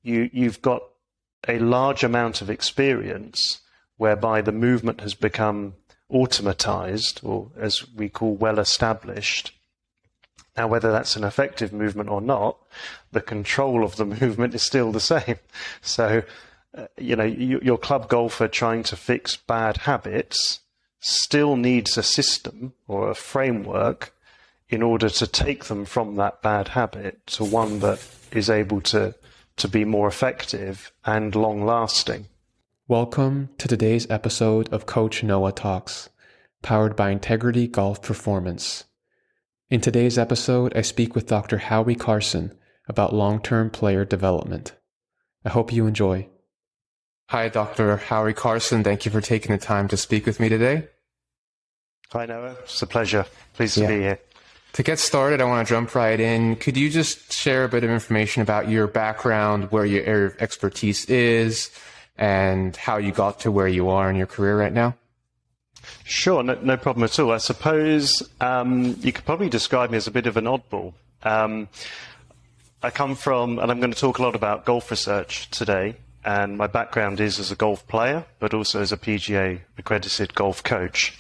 you've got a large amount of experience whereby the movement has become automatized, or as we call, well established. Now, whether that's an effective movement or not, the control of the movement is still the same. So, your club golfer trying to fix bad habits still needs a system or a framework in order to take them from that bad habit to one that is able to be more effective and long-lasting. Welcome to today's episode of Coach Noah Talks, powered by Integrity Golf Performance. In today's episode, I speak with Dr. Howie Carson about long-term player development. I hope you enjoy. Hi, Dr. Howie Carson. Thank you for taking the time to speak with me today. Hi, Noah. It's a pleasure. Pleased to be here. To get started, I want to jump right in. Could you just share a bit of information about your background, where your area of expertise is, and how you got to where you are in your career right now? Sure, no problem at all. I suppose you could probably describe me as a bit of an oddball. I come from, and I'm going to talk a lot about golf research today, and my background is as a golf player, but also as a PGA accredited golf coach.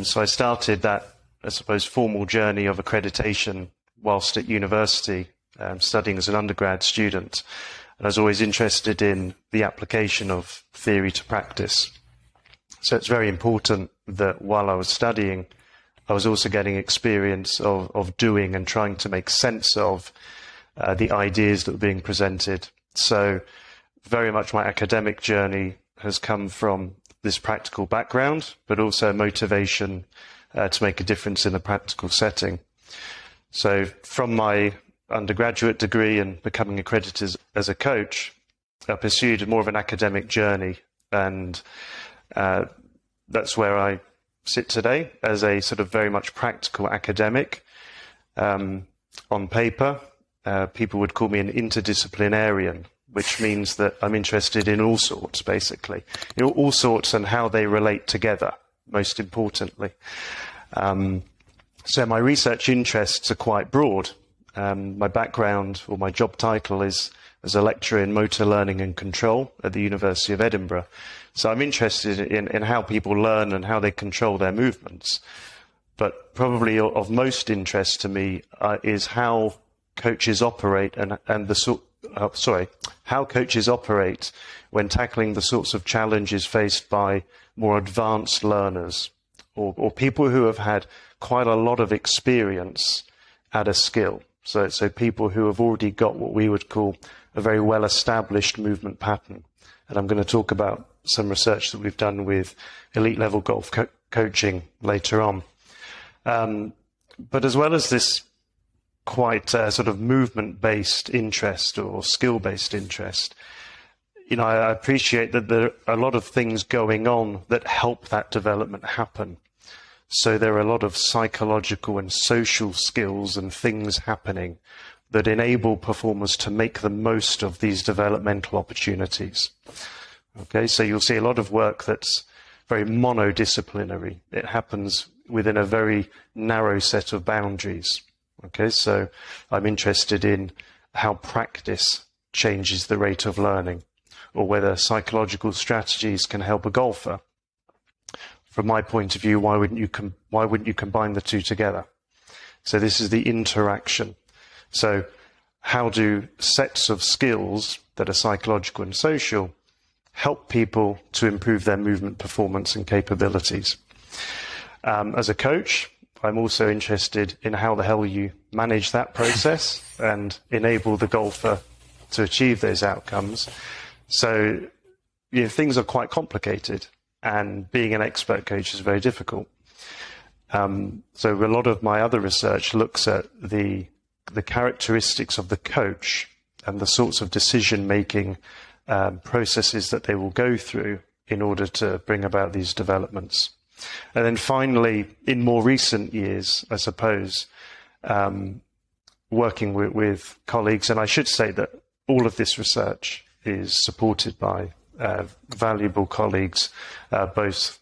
So I started that, I suppose, formal journey of accreditation whilst at university, studying as an undergrad student. And I was always interested in the application of theory to practice. So it's very important that while I was studying, I was also getting experience of doing and trying to make sense of the ideas that were being presented. So very much my academic journey has come from this practical background, but also motivation to make a difference in a practical setting. So from my undergraduate degree and becoming accredited as a coach, I pursued more of an academic journey, and that's where I sit today as a sort of very much practical academic. On paper, people would call me an interdisciplinarian, which means that I'm interested in all sorts, basically. All sorts and how they relate together, most importantly. So my research interests are quite broad. My background, or my job title, is as a lecturer in motor learning and control at the University of Edinburgh. So I'm interested in how people learn and how they control their movements. But probably of most interest to me is how coaches operate how coaches operate when tackling the sorts of challenges faced by more advanced learners, or people who have had quite a lot of experience at a skill. So people who have already got what we would call a very well-established movement pattern. And I'm going to talk about some research that we've done with elite level golf coaching later on. But as well as this quite sort of movement-based interest or skill-based interest, I appreciate that there are a lot of things going on that help that development happen. So there are a lot of psychological and social skills and things happening that enable performers to make the most of these developmental opportunities. Okay, so you'll see a lot of work that's very monodisciplinary. It happens within a very narrow set of boundaries. Okay, so I'm interested in how practice changes the rate of learning, or whether psychological strategies can help a golfer. From my point of view, why wouldn't you combine the two together? So this is the interaction. So how do sets of skills that are psychological and social help people to improve their movement performance and capabilities? As a coach, I'm also interested in how the hell you manage that process and enable the golfer to achieve those outcomes. So things are quite complicated, and being an expert coach is very difficult. So a lot of my other research looks at the characteristics of the coach and the sorts of decision-making processes that they will go through in order to bring about these developments. And then finally, in more recent years, I suppose, working with colleagues, and I should say that all of this research is supported by valuable colleagues, both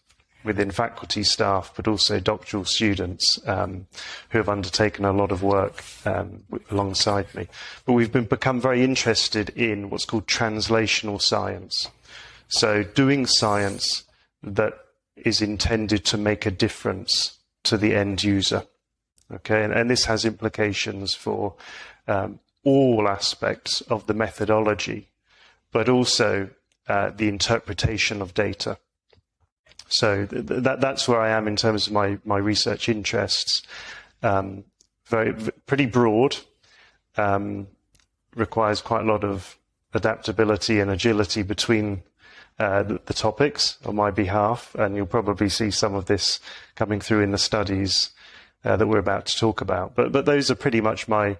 within faculty staff, but also doctoral students who have undertaken a lot of work alongside me. But we've become very interested in what's called translational science. So doing science that is intended to make a difference to the end user. Okay, and this has implications for all aspects of the methodology, but also the interpretation of data. So that's where I am in terms of my research interests. Pretty broad, requires quite a lot of adaptability and agility between the topics on my behalf, and you'll probably see some of this coming through in the studies that we're about to talk about. But those are pretty much my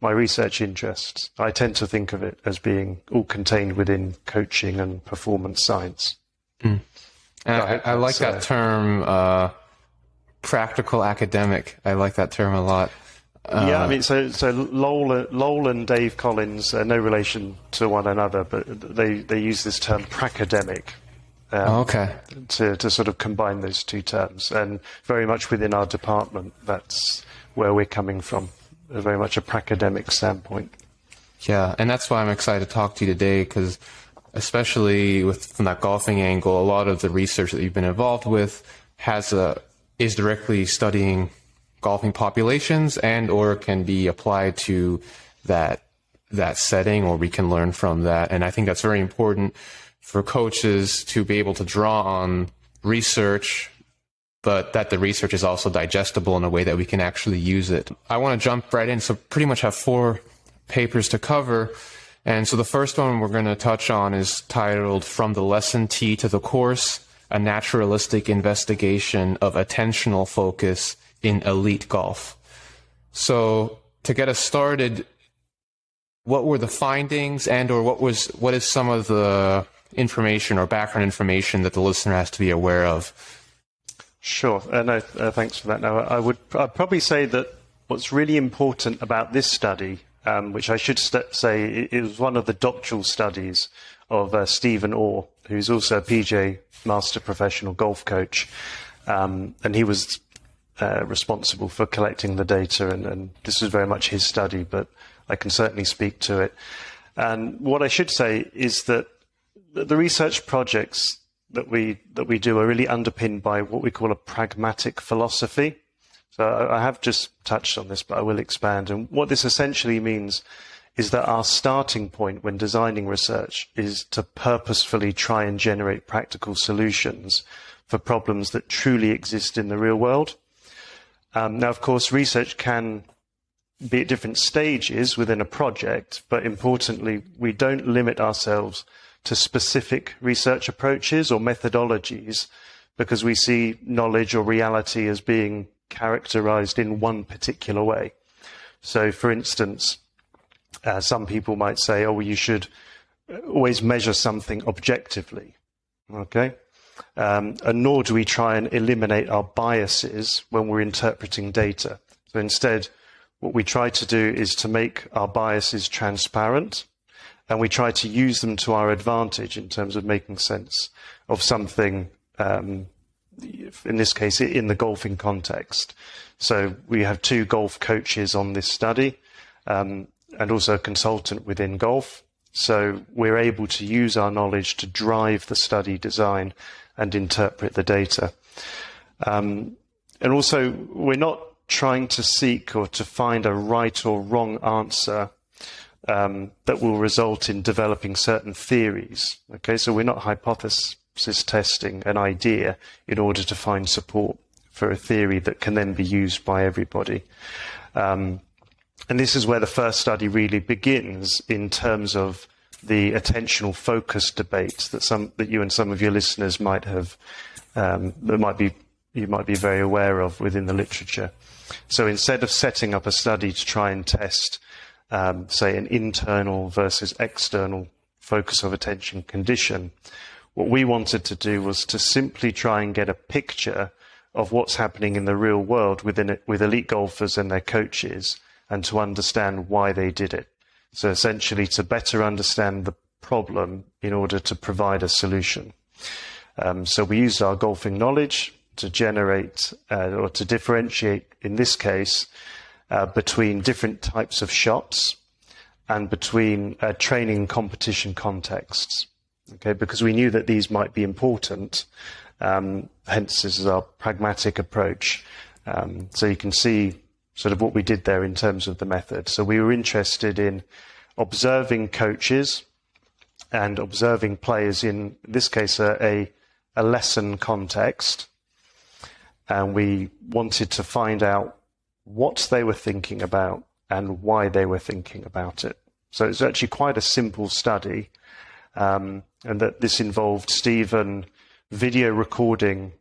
research interests. I tend to think of it as being all contained within coaching and performance science. Mm. I like that term, practical academic. I like that term a lot. Yeah, I mean, so Lowell and Dave Collins are no relation to one another, but they use this term pracademic. To sort of combine those two terms, and very much within our department, that's where we're coming from, very much a pracademic standpoint. Yeah, and that's why I'm excited to talk to you today, because especially from that golfing angle, a lot of the research that you've been involved with is directly studying golfing populations and or can be applied to that setting, or we can learn from that. And I think that's very important for coaches to be able to draw on research, but that the research is also digestible in a way that we can actually use it. I want to jump right in. So pretty much have 4 papers to cover. And so the first one we're going to touch on is titled From the Lesson Tee to the Course, a Naturalistic Investigation of Attentional Focus in Elite Golf. So to get us started, what were the findings, and or what is some of the information or background information that the listener has to be aware of? Sure. No, thanks for that. Now, I'd probably say that what's really important about this study, which I should say it was one of the doctoral studies of Stephen Orr, who's also a PGA Master Professional Golf Coach, and he was responsible for collecting the data, and this was very much his study, but I can certainly speak to it. And what I should say is that the research projects that we do are really underpinned by what we call a pragmatic philosophy. So I have just touched on this, but I will expand. And what this essentially means is that our starting point when designing research is to purposefully try and generate practical solutions for problems that truly exist in the real world. Now, of course, research can be at different stages within a project, but importantly, we don't limit ourselves to specific research approaches or methodologies because we see knowledge or reality as being characterized in one particular way. So, for instance, some people might say, oh, well, you should always measure something objectively, okay? And nor do we try and eliminate our biases when we're interpreting data. So instead, what we try to do is to make our biases transparent, and we try to use them to our advantage in terms of making sense of something, in this case, in the golfing context. So we have 2 golf coaches on this study, and also a consultant within golf. So we're able to use our knowledge to drive the study design and interpret the data. And also, we're not trying to seek or to find a right or wrong answer that will result in developing certain theories. Okay, so we're not hypothesis testing an idea in order to find support for a theory that can then be used by everybody. And this is where the first study really begins in terms of the attentional focus debate that you and some of your listeners might have, you might be very aware of within the literature. So instead of setting up a study to try and test, say, an internal versus external focus of attention condition, what we wanted to do was to simply try and get a picture of what's happening in the real world with elite golfers and their coaches, and to understand why they did it. So essentially to better understand the problem in order to provide a solution. So we used our golfing knowledge, to generate or to differentiate, in this case, between different types of shots and between training competition contexts. Okay, because we knew that these might be important. Hence, this is our pragmatic approach. So you can see sort of what we did there in terms of the method. So we were interested in observing coaches and observing players in this case, a lesson context. And we wanted to find out what they were thinking about and why they were thinking about it. So it's actually quite a simple study. And that this involved Stephen video recording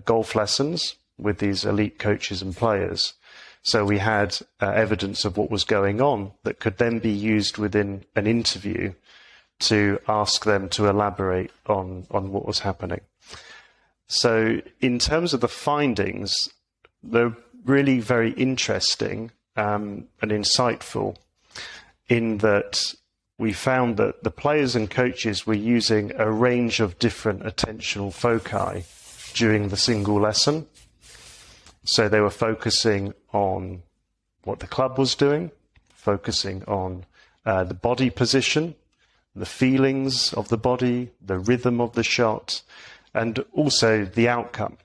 golf lessons with these elite coaches and players. So we had evidence of what was going on that could then be used within an interview to ask them to elaborate on what was happening. So in terms of the findings, they're really very interesting and insightful in that we found that the players and coaches were using a range of different attentional foci during the single lesson. So they were focusing on what the club was doing, focusing on the body position, the feelings of the body, the rhythm of the shot, and also the outcome.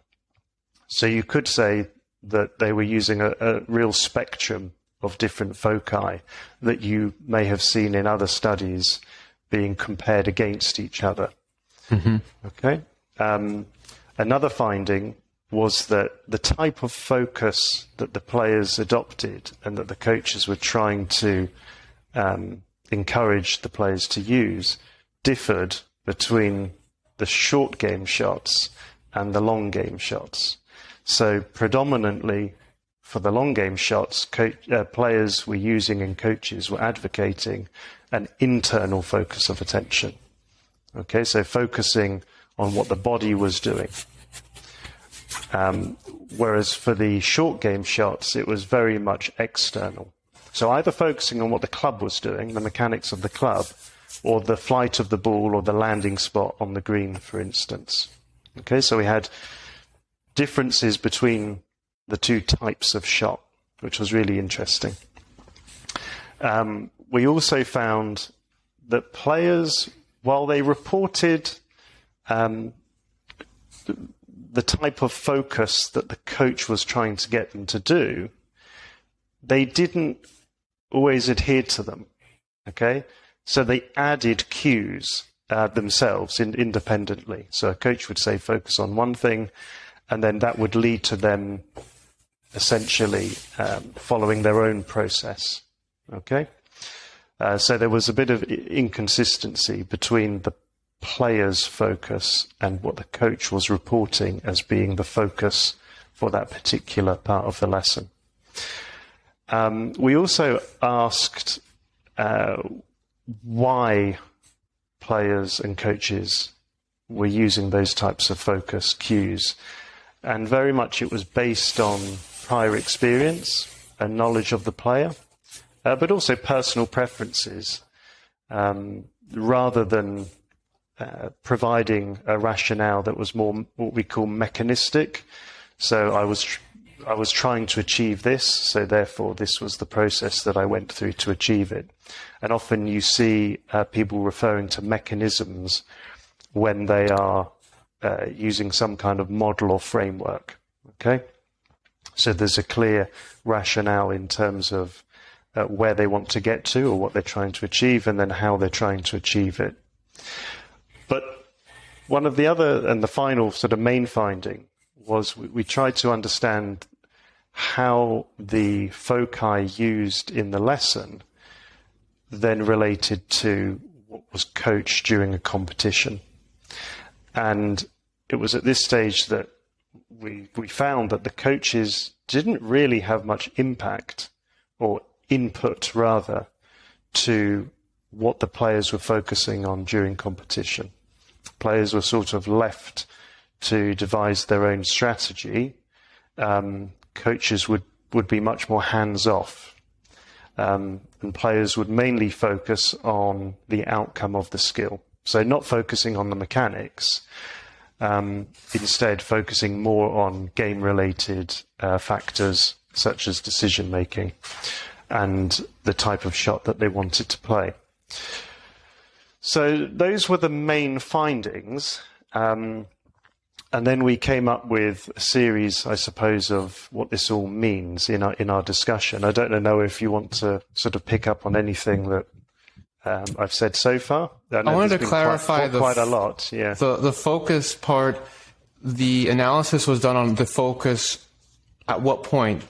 So you could say that they were using a real spectrum of different foci that you may have seen in other studies being compared against each other. Mm-hmm. Okay. Another finding was that the type of focus that the players adopted and that the coaches were trying to encourage the players to use differed between the short game shots and the long game shots. So predominantly for the long game shots, players were using and coaches were advocating an internal focus of attention. Okay, so focusing on what the body was doing. Whereas for the short game shots, it was very much external. So either focusing on what the club was doing, the mechanics of the club, or the flight of the ball or the landing spot on the green, for instance. Okay, so we had differences between the two types of shot, which was really interesting. We also found that players, while they reported the type of focus that the coach was trying to get them to do, they didn't always adhere to them. Okay, so they added cues themselves independently. So a coach would say focus on one thing, and then that would lead to them essentially following their own process. Okay, so there was a bit of inconsistency between the player's focus and what the coach was reporting as being the focus for that particular part of the lesson. We also asked why players and coaches were using those types of focus cues. And very much it was based on prior experience and knowledge of the player, but also personal preferences, rather than providing a rationale that was more what we call mechanistic. So I was trying to achieve this, so therefore this was the process that I went through to achieve it. And often you see people referring to mechanisms when they are using some kind of model or framework. Okay, so there's a clear rationale in terms of where they want to get to or what they're trying to achieve, and then how they're trying to achieve it. But one of the other and the final sort of main finding was we tried to understand how the foci used in the lesson then related to what was coached during a competition. And it was at this stage that we found that the coaches didn't really have much impact or input, rather, to what the players were focusing on during competition. Players were sort of left to devise their own strategy. Coaches would be much more hands-off. And players would mainly focus on the outcome of the skill. So not focusing on the mechanics, instead focusing more on game-related factors such as decision-making and the type of shot that they wanted to play. So those were the main findings. And then we came up with a series, I suppose, of what this all means in our discussion. I don't know if you want to sort of pick up on anything that I've said so far. I wanted to clarify quite a lot. Yeah. The focus part. The analysis was done on the focus at what point?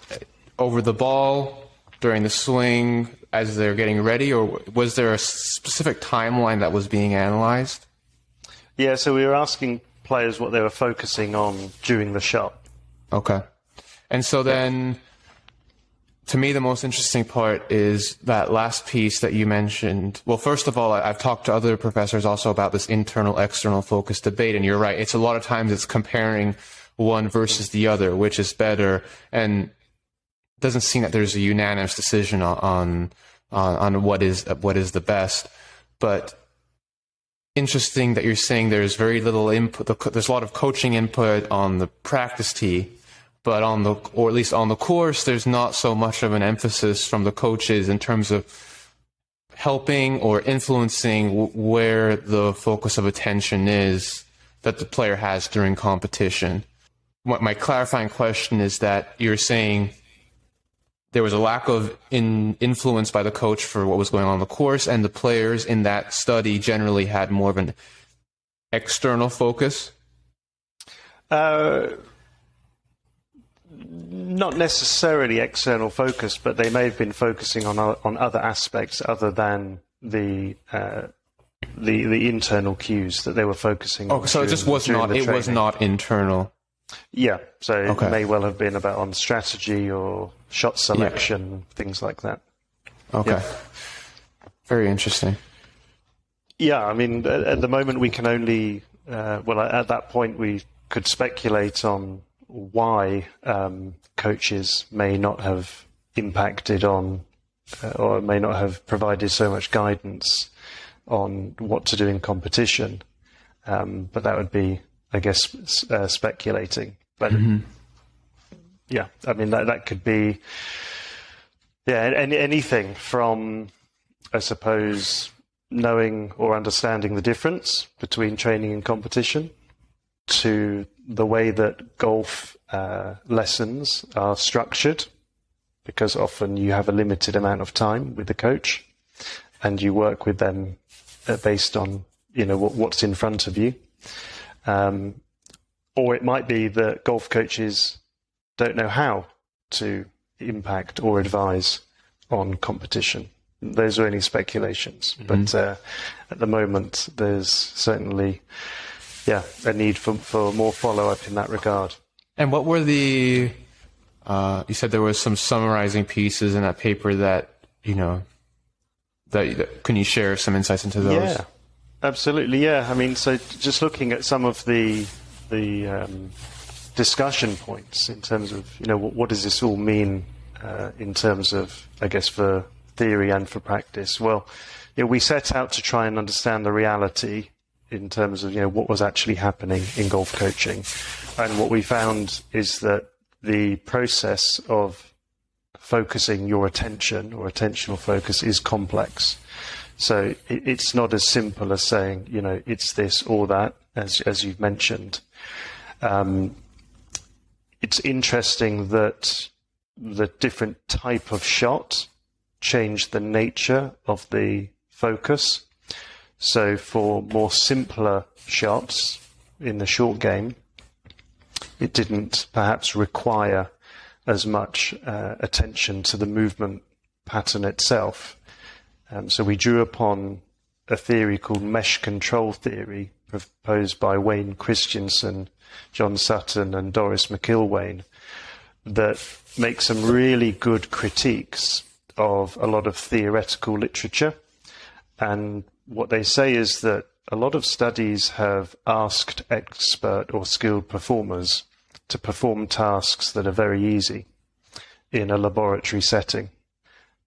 Over the ball, during the swing, as they're getting ready, or was there a specific timeline that was being analyzed? Yeah, so we were asking players what they were focusing on during the shot. Okay. And so then, to me, the most interesting part is that last piece that you mentioned. Well, first of all, I've talked to other professors also about this internal-external focus debate, and you're right. It's a lot of times it's comparing one versus the other, which is better, and it doesn't seem that there's a unanimous decision on what is the best. But interesting that you're saying there's very little input. There's a lot of coaching input on the practice tee, but or at least on the course, there's not so much of an emphasis from the coaches in terms of helping or influencing where the focus of attention is that the player has during competition. My clarifying question is that you're saying there was a lack of influence by the coach for what was going on in the course, and the players in that study generally had more of an external focus? Not necessarily external focus, but they may have been focusing on other aspects other than the internal cues that they were focusing on. Oh, so it just was not. It was not internal. Yeah, so it may well have been about on strategy or shot selection, things like that. Okay. Yeah. Very interesting. Yeah, I mean, at the moment we can only, at that point we could speculate on why coaches may not have impacted on or may not have provided so much guidance on what to do in competition. But that would be, I guess, speculating. But yeah, I mean, that could be, anything from, I suppose, knowing or understanding the difference between training and competition to the way that golf lessons are structured, because often you have a limited amount of time with the coach and you work with them based on, what's in front of you. Or it might be that golf coaches don't know how to impact or advise on competition. Those are only speculations. But at the moment, there's certainly, a need for more follow-up in that regard. And what were you said there was some summarizing pieces in that paper that, can you share some insights into those? Yeah, absolutely. Yeah. I mean, so just looking at some of the discussion points in terms of, what does this all mean in terms of, I guess, for theory and for practice? Well, we set out to try and understand the reality in terms of, what was actually happening in golf coaching. And what we found is that the process of focusing your attention or attentional focus is complex. So it's not as simple as saying, it's this or that, as you've mentioned. It's interesting that the different type of shot changed the nature of the focus. So for more simpler shots in the short game, it didn't perhaps require as much attention to the movement pattern itself. So we drew upon a theory called mesh control theory, proposed by Wayne Christensen, John Sutton, and Doris McIlwain, that makes some really good critiques of a lot of theoretical literature. And what they say is that a lot of studies have asked expert or skilled performers to perform tasks that are very easy in a laboratory setting.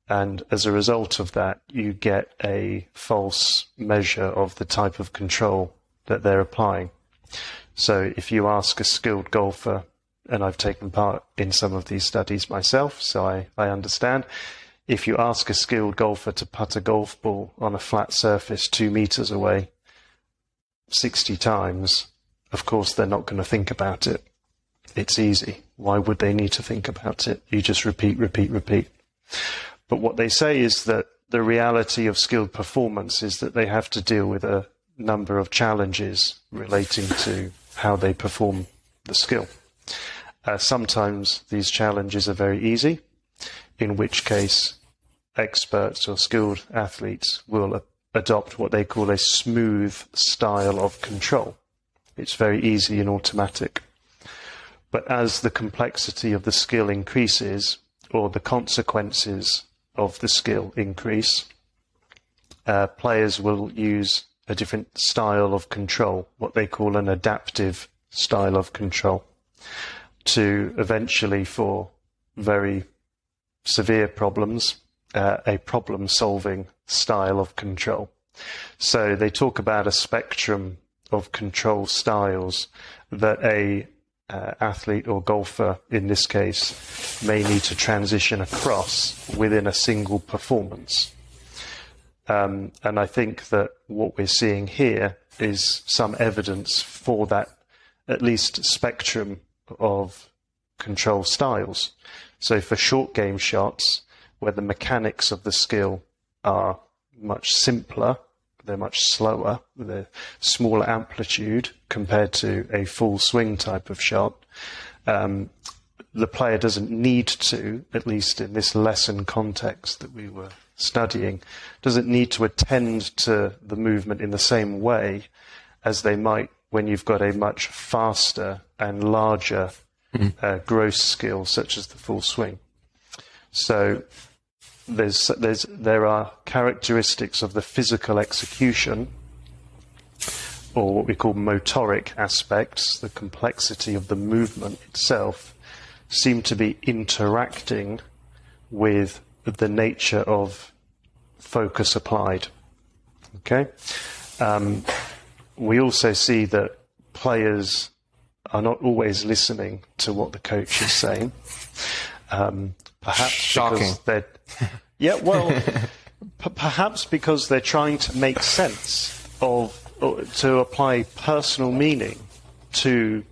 And as a result of that, you get a false measure of the type of control that they're applying. So if you ask a skilled golfer, and I've taken part in some of these studies myself, so I understand, if you ask a skilled golfer to putt a golf ball on a flat surface 2 meters away 60 times, of course they're not going to think about it. It's easy. Why would they need to think about it? You just repeat. But what they say is that the reality of skilled performance is that they have to deal with a number of challenges relating to how they perform the skill. Sometimes these challenges are very easy, in which case experts or skilled athletes will adopt what they call a smooth style of control. It's very easy and automatic. But as the complexity of the skill increases, or the consequences of the skill increase, players will use a different style of control, what they call an adaptive style of control, to eventually, for very severe problems, a problem-solving style of control. So they talk about a spectrum of control styles that a athlete or golfer, in this case, may need to transition across within a single performance. And I think that what we're seeing here is some evidence for that, at least spectrum of control styles. So for short game shots, where the mechanics of the skill are much simpler, they're much slower, they're smaller amplitude compared to a full swing type of shot, the player doesn't need to, at least in this lesson context that we were studying, doesn't need to attend to the movement in the same way as they might when you've got a much faster and larger gross skill, such as the full swing. So there are characteristics of the physical execution, or what we call motoric aspects, the complexity of the movement itself, seem to be interacting with the nature of focus applied. Okay? We also see that players are not always listening to what the coach is saying. Perhaps shocking. Because they're, perhaps because they're trying to make sense of, or to apply personal meaning to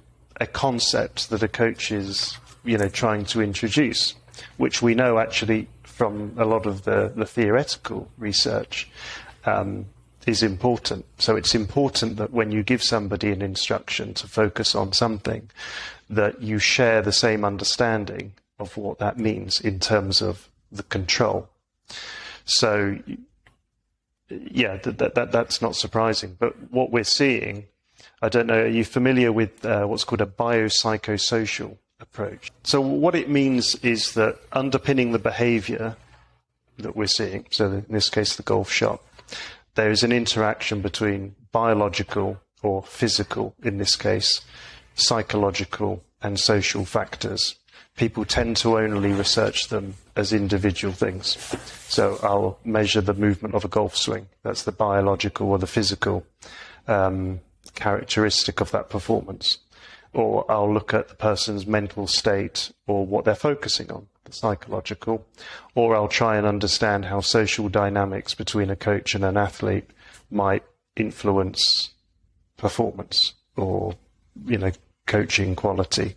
a concept that a coach is, trying to introduce, which we know actually from a lot of the theoretical research is important. So it's important that when you give somebody an instruction to focus on something, that you share the same understanding of what that means in terms of the control. So, that's not surprising. But what we're seeing, I don't know, are you familiar with what's called a biopsychosocial approach? So what it means is that underpinning the behavior that we're seeing, so in this case the golf shot, there is an interaction between biological or physical, in this case, psychological and social factors. People tend to only research them as individual things. So I'll measure the movement of a golf swing. That's the biological or the physical characteristic of that performance. Or I'll look at the person's mental state or what they're focusing on, the psychological. Or I'll try and understand how social dynamics between a coach and an athlete might influence performance or, coaching quality.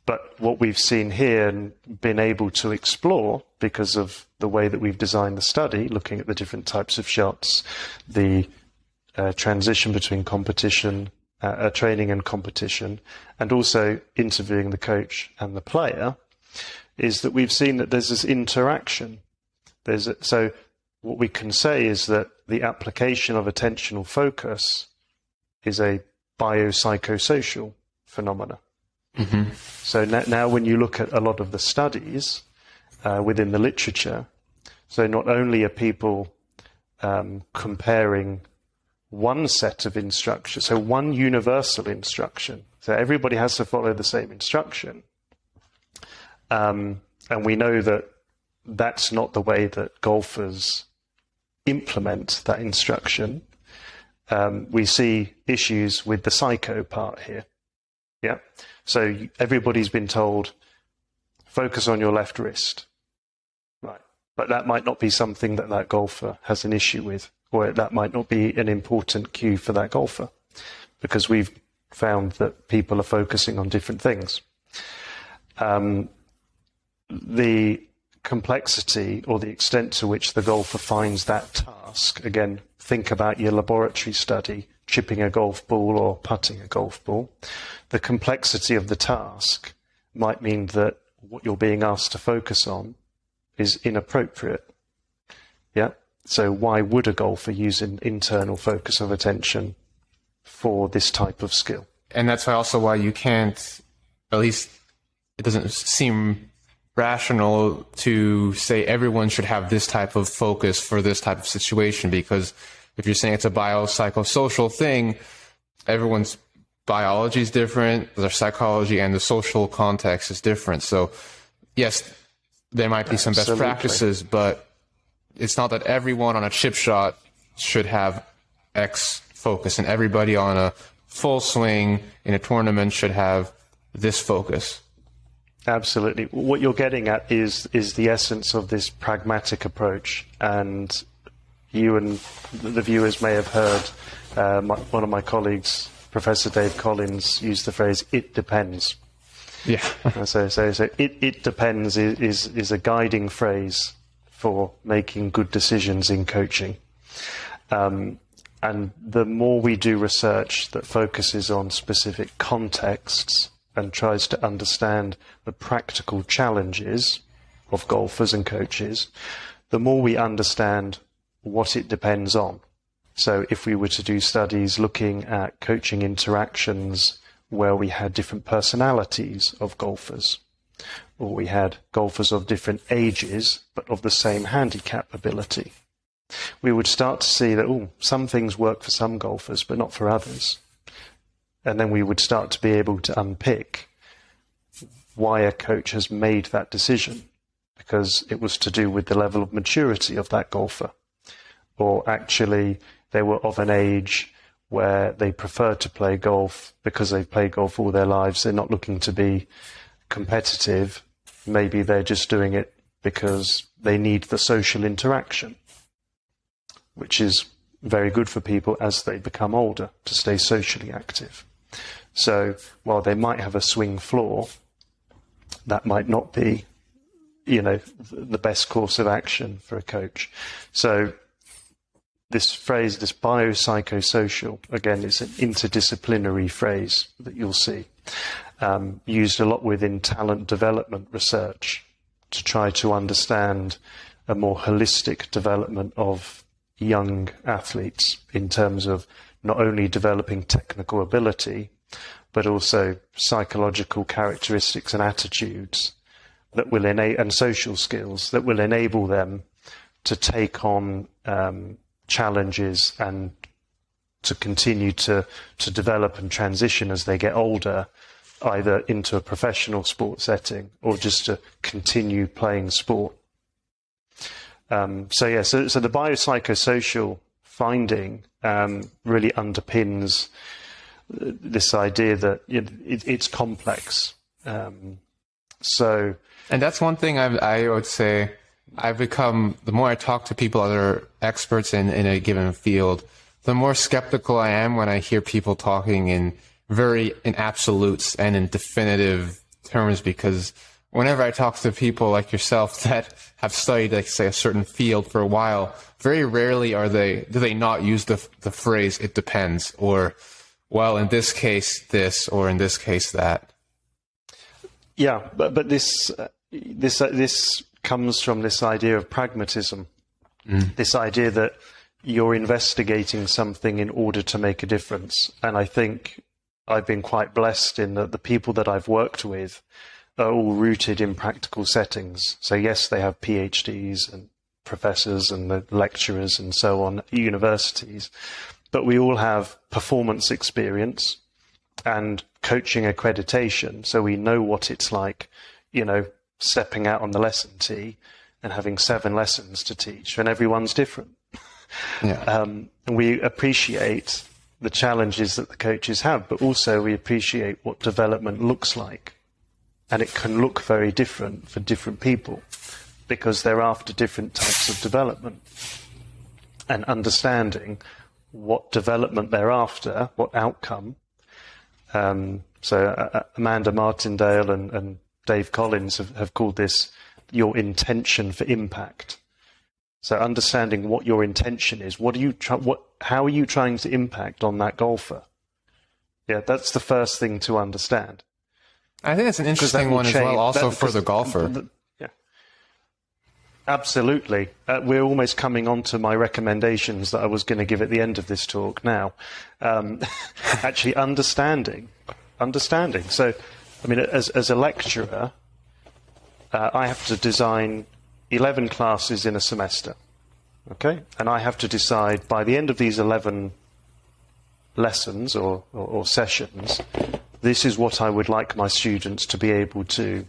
But what we've seen here and been able to explore, because of the way that we've designed the study, looking at the different types of shots, the transition between competition, training and competition, and also interviewing the coach and the player, is that we've seen that there's this interaction. So what we can say is that the application of attentional focus is a biopsychosocial phenomena. Mm-hmm. So now when you look at a lot of the studies within the literature, so not only are people comparing one set of instruction, so one universal instruction, so everybody has to follow the same instruction, and we know that that's not the way that golfers implement that instruction. we see issues with the psycho part here. Yeah. So everybody's been told, focus on your left wrist. Right. But that might not be something that that golfer has an issue with, or that might not be an important cue for that golfer, because we've found that people are focusing on different things. The complexity or the extent to which the golfer finds that task, again, think about your laboratory study, chipping a golf ball or putting a golf ball. The complexity of the task might mean that what you're being asked to focus on is inappropriate. Yeah. So why would a golfer use an internal focus of attention for this type of skill? And that's also why you can't, at least it doesn't seem rational to say everyone should have this type of focus for this type of situation, because if you're saying it's a biopsychosocial thing, everyone's biology is different, their psychology and the social context is different. So yes, there might be some best practices, but it's not that everyone on a chip shot should have X focus and everybody on a full swing in a tournament should have this focus. Absolutely. What you're getting at is the essence of this pragmatic approach. And you and the viewers may have heard one of my colleagues, Professor Dave Collins, use the phrase, it depends. Yeah. So it depends is a guiding phrase for making good decisions in coaching. And the more we do research that focuses on specific contexts and tries to understand the practical challenges of golfers and coaches, the more we understand what it depends on. So if we were to do studies looking at coaching interactions where we had different personalities of golfers, or we had golfers of different ages but of the same handicap ability, we would start to see that, some things work for some golfers but not for others. And then we would start to be able to unpick why a coach has made that decision, because it was to do with the level of maturity of that golfer. Or actually they were of an age where they prefer to play golf because they've played golf all their lives. They're not looking to be competitive. Maybe they're just doing it because they need the social interaction, which is very good for people as they become older to stay socially active. So while they might have a swing floor, that might not be, the best course of action for a coach. So this phrase, this biopsychosocial, again, is an interdisciplinary phrase that you'll see, used a lot within talent development research to try to understand a more holistic development of young athletes in terms of not only developing technical ability, but also psychological characteristics and attitudes that will and social skills that will enable them to take on challenges and to continue to develop and transition as they get older, either into a professional sport setting or just to continue playing sport. So the biopsychosocial finding really underpins this idea that it's complex. And that's one thing I would say I've become, the more I talk to people that are experts in a given field, the more skeptical I am when I hear people talking in absolutes and in definitive terms, because whenever I talk to people like yourself that have studied, like, say, a certain field for a while, very rarely do they not use the phrase, it depends, or, well, in this case, this, or in this case, that. Yeah, but this comes from this idea of pragmatism, this idea that you're investigating something in order to make a difference. And I think I've been quite blessed in that the people that I've worked with are all rooted in practical settings. So yes, they have PhDs and professors and the lecturers and so on at universities, but we all have performance experience and coaching accreditation. So we know what it's like, stepping out on the lesson tee and having 7 lessons to teach, and everyone's different. And we appreciate the challenges that the coaches have, but also we appreciate what development looks like. And it can look very different for different people because they're after different types of development. And understanding what development they're after, what outcome. So Amanda Martindale and Dave Collins have called this your intention for impact. So understanding what your intention is, how are you trying to impact on that golfer? Yeah, that's the first thing to understand. I think that's an interesting one as well, also for the golfer. Yeah, absolutely. We're almost coming on to my recommendations that I was going to give at the end of this talk now. Actually, understanding. So, I mean, as a lecturer, I have to design 11 classes in a semester, okay? And I have to decide by the end of these 11 lessons or sessions, this is what I would like my students to be able to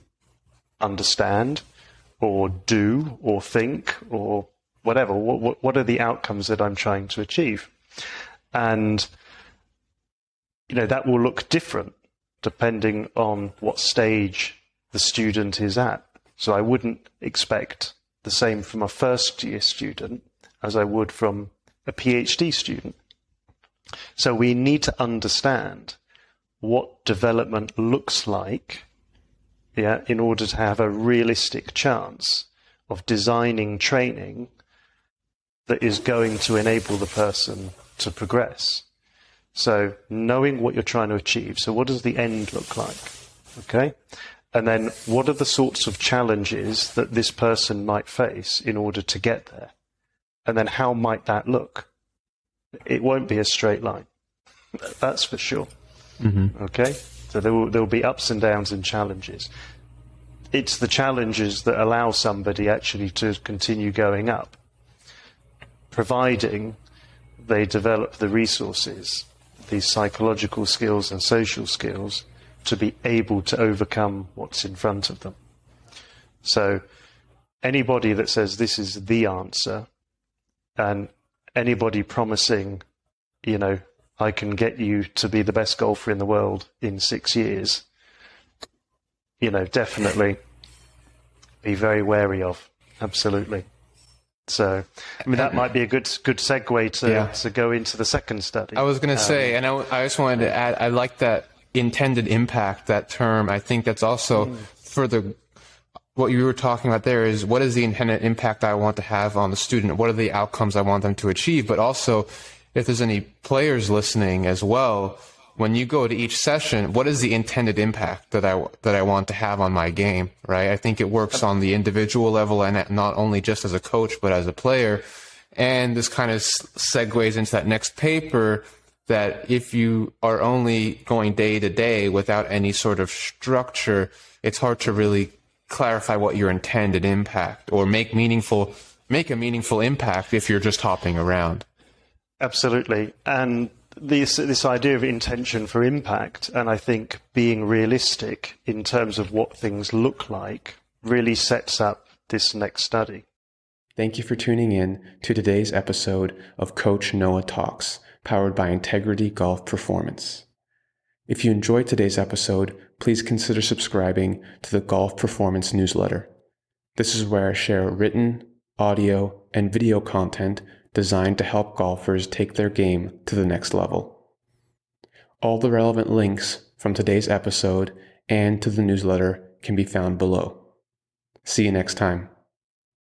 understand or do or think or whatever. What are the outcomes that I'm trying to achieve? And, that will look different depending on what stage the student is at. So I wouldn't expect the same from a first-year student as I would from a PhD student. So we need to understand what development looks like, in order to have a realistic chance of designing training that is going to enable the person to progress. So knowing what you're trying to achieve. So what does the end look like? Okay. And then what are the sorts of challenges that this person might face in order to get there? And then how might that look? It won't be a straight line. That's for sure. Mm-hmm. Okay. So there will be ups and downs and challenges. It's the challenges that allow somebody actually to continue going up, providing they develop the resources, these psychological skills and social skills, to be able to overcome what's in front of them. So anybody that says this is the answer, and anybody promising, I can get you to be the best golfer in the world in 6 years, definitely be very wary of. Absolutely. So, I mean, that might be a good segue to go into the second study. I was going to say, and I just wanted to add, I like that intended impact, that term. I think that's also for what you were talking about there is what is the intended impact I want to have on the student? What are the outcomes I want them to achieve? But also, if there's any players listening as well, when you go to each session, what is the intended impact that I want to have on my game, right? I think it works on the individual level and not only just as a coach, but as a player. And this kind of segues into that next paper that if you are only going day to day without any sort of structure, it's hard to really clarify what your intended impact or make a meaningful impact if you're just hopping around. Absolutely. And this idea of intention for impact, and I think being realistic in terms of what things look like, really sets up this next study. Thank you for tuning in to today's episode of Coach Noah Talks, powered by Integrity Golf Performance. If you enjoyed today's episode, please consider subscribing to the Golf Performance newsletter. This is where I share written, audio, and video content designed to help golfers take their game to the next level. All the relevant links from today's episode and to the newsletter can be found below. See you next time.